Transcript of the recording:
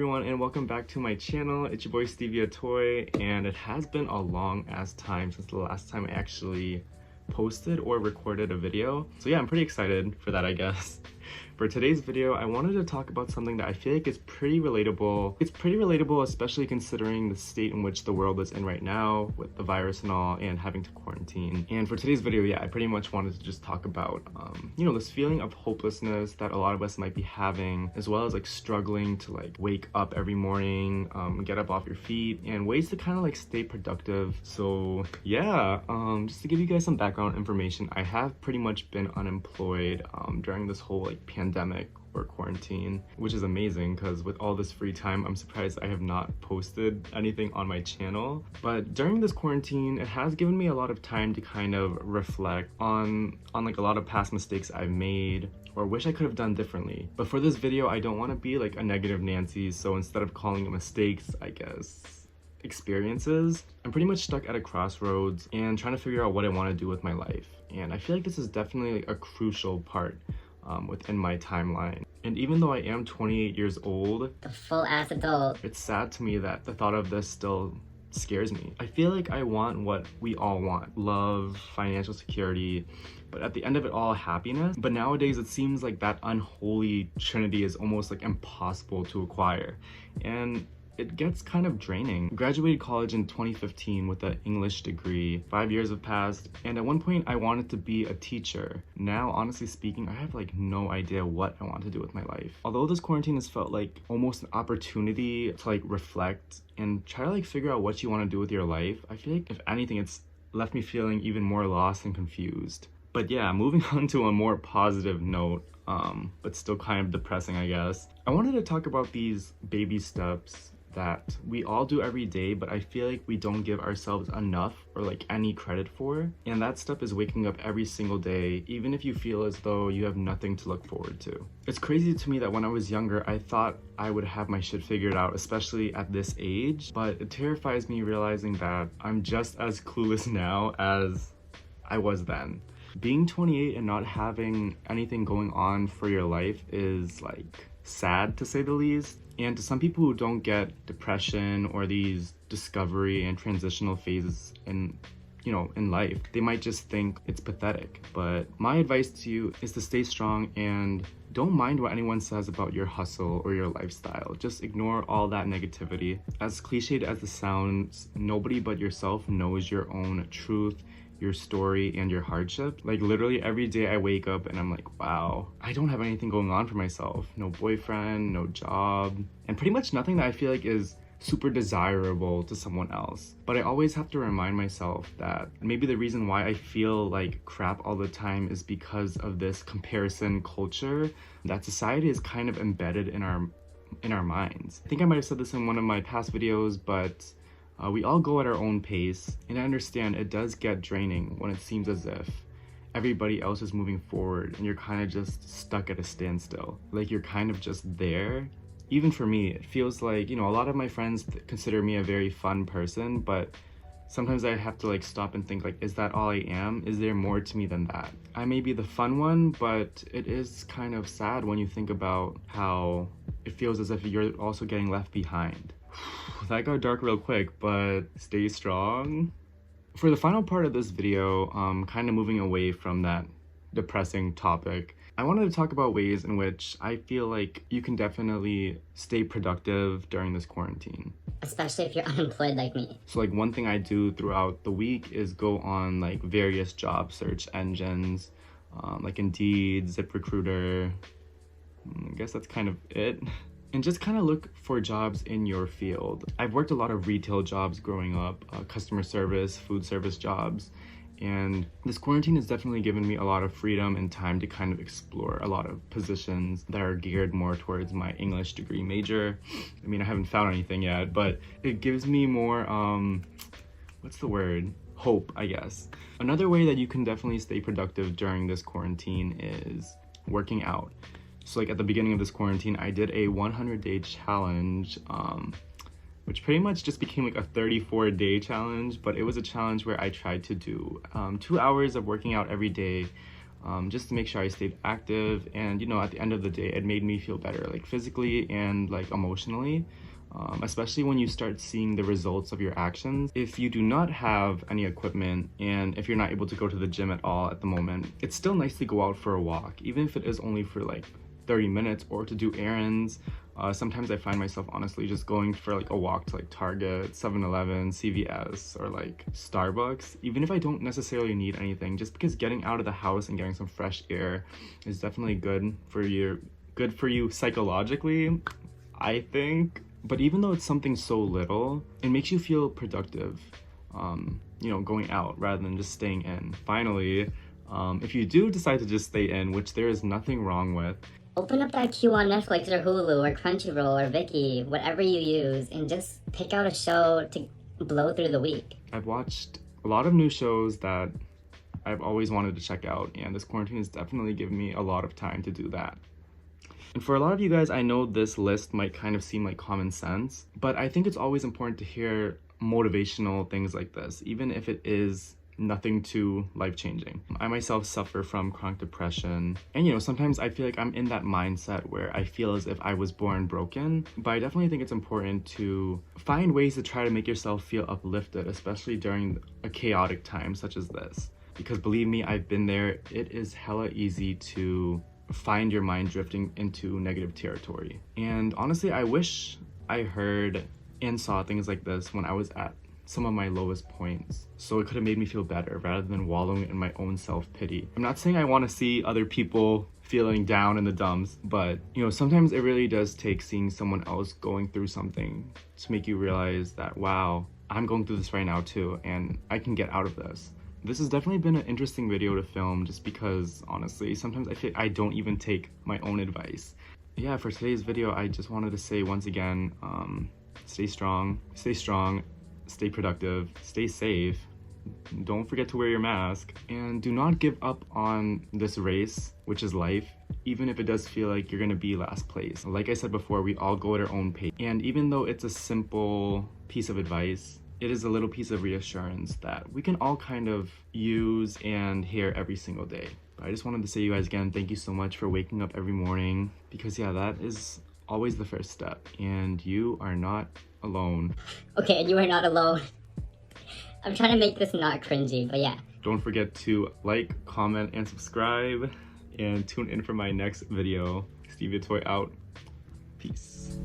everyone, and welcome back to my channel. It's your boy Stevia Toy, and it has been a long ass time since the last time I actually posted or recorded a video. So yeah, I'm pretty excited for that, I guess. For today's video, I wanted to talk about something that I feel like is pretty relatable. It's pretty relatable, especially considering the state in which the world is in right now with the virus and all, and having to quarantine. And for today's video, yeah, I pretty much wanted to just talk about, this feeling of hopelessness that a lot of us might be having, as well as like struggling to like wake up every morning, get up off your feet, and ways to kind of like stay productive. So yeah, just to give you guys some background information, I have pretty much been unemployed during this whole like pandemic or quarantine, which is amazing because with all this free time, I'm surprised I have not posted anything on my channel. But during this quarantine, it has given me a lot of time to kind of reflect on like a lot of past mistakes I've made or wish I could have done differently. But for this video, I don't want to be like a negative Nancy, so instead of calling it mistakes, I guess experiences, I'm pretty much stuck at a crossroads and trying to figure out what I want to do with my life. And I feel like this is definitely like a crucial part within my timeline. And even though I am 28 years old, a full-ass adult, it's sad to me that the thought of this still scares me. I feel like I want what we all want: love, financial security, but at the end of it all, happiness. But nowadays it seems like that unholy trinity is almost like impossible to acquire, and it gets kind of draining. I graduated college in 2015 with an English degree. 5 years have passed, and at one point I wanted to be a teacher. Now, honestly speaking, I have like no idea what I want to do with my life. Although this quarantine has felt like almost an opportunity to like reflect and try to like figure out what you want to do with your life, I feel like if anything, it's left me feeling even more lost and confused. But yeah, moving on to a more positive note, but still kind of depressing, I guess. I wanted to talk about these baby steps that we all do every day, but I feel like we don't give ourselves enough or like any credit for. And that step is waking up every single day, even if you feel as though you have nothing to look forward to. It's crazy to me that when I was younger, I thought I would have my shit figured out, especially at this age, but it terrifies me realizing that I'm just as clueless now as I was then. Being 28 and not having anything going on for your life is like sad, to say the least. And to some people who don't get depression or these discovery and transitional phases in life, they might just think it's pathetic. But my advice to you is to stay strong and don't mind what anyone says about your hustle or your lifestyle. Just ignore all that negativity. As cliched as it sounds, nobody but yourself knows your own truth, your story, and your hardship. Like literally every day I wake up and I'm like, wow, I don't have anything going on for myself. No boyfriend, no job, and pretty much nothing that I feel like is super desirable to someone else. But I always have to remind myself that maybe the reason why I feel like crap all the time is because of this comparison culture that society is kind of embedded in our minds. I think I might have said this in one of my past videos, but we all go at our own pace, and I understand it does get draining when it seems as if everybody else is moving forward and you're kind of just stuck at a standstill. Like you're kind of just there. Even for me, it feels like, a lot of my friends consider me a very fun person, but sometimes I have to like stop and think like, is that all I am? Is there more to me than that? I may be the fun one, but it is kind of sad when you think about how it feels as if you're also getting left behind. That got dark real quick, but stay strong. For the final part of this video, kind of moving away from that depressing topic, I wanted to talk about ways in which I feel like you can definitely stay productive during this quarantine. especially if you're unemployed like me. So like one thing I do throughout the week is go on like various job search engines, like Indeed, ZipRecruiter. I guess that's kind of it. And just kind of look for jobs in your field. I've worked a lot of retail jobs growing up, customer service, food service jobs, and this quarantine has definitely given me a lot of freedom and time to kind of explore a lot of positions that are geared more towards my English degree major. I mean, I haven't found anything yet, but it gives me more, what's the word? Hope, I guess. Another way that you can definitely stay productive during this quarantine is working out. So like at the beginning of this quarantine, I did a 100-day challenge, which pretty much just became like a 34-day challenge, but it was a challenge where I tried to do 2 hours of working out every day, just to make sure I stayed active. And you know, at the end of the day, it made me feel better, like physically and like emotionally. Especially when you start seeing the results of your actions. If you do not have any equipment and if you're not able to go to the gym at all at the moment, it's still nice to go out for a walk, even if it is only for like 30 minutes or to do errands. Sometimes I find myself honestly just going for like a walk to like Target, 7-Eleven, CVS, or like Starbucks, even if I don't necessarily need anything, just because getting out of the house and getting some fresh air is definitely good for you psychologically, I think. But even though it's something so little, it makes you feel productive, you know, going out rather than just staying in. Finally, if you do decide to just stay in, which there is nothing wrong with, Open up that queue on Netflix or Hulu or Crunchyroll or Viki, whatever you use, and just pick out a show to blow through the week. I've watched a lot of new shows that I've always wanted to check out, and this quarantine has definitely given me a lot of time to do that. And for a lot of you guys, I know this list might kind of seem like common sense, but I think it's always important to hear motivational things like this, even if it is nothing too life-changing. I myself suffer from chronic depression, and you know, sometimes I feel like I'm in that mindset where I feel as if I was born broken, but I definitely think it's important to find ways to try to make yourself feel uplifted, especially during a chaotic time such as this. Because believe me, I've been there. It is hella easy to find your mind drifting into negative territory. And honestly, I wish I heard and saw things like this when I was at some of my lowest points, so it could have made me feel better rather than wallowing in my own self-pity. I'm not saying I want to see other people feeling down in the dumps, but you know, sometimes it really does take seeing someone else going through something to make you realize that, wow, I'm going through this right now too, and I can get out of this. This has definitely been an interesting video to film just because, honestly, sometimes I feel I don't even take my own advice. Yeah, for today's video, I just wanted to say once again, stay strong, stay productive, stay safe, don't forget to wear your mask, and do not give up on this race, which is life, even if it does feel like you're gonna be last place. Like I said before, we all go at our own pace, and even though it's a simple piece of advice, it is a little piece of reassurance that we can all kind of use and hear every single day. But I just wanted to say, you guys, again, thank you so much for waking up every morning, because yeah, that is always the first step, and you are not alone. Okay, and you are not alone. I'm trying to make this not cringy, but yeah. Don't forget to like, comment, and subscribe, and tune in for my next video. Stevie Toy out. Peace.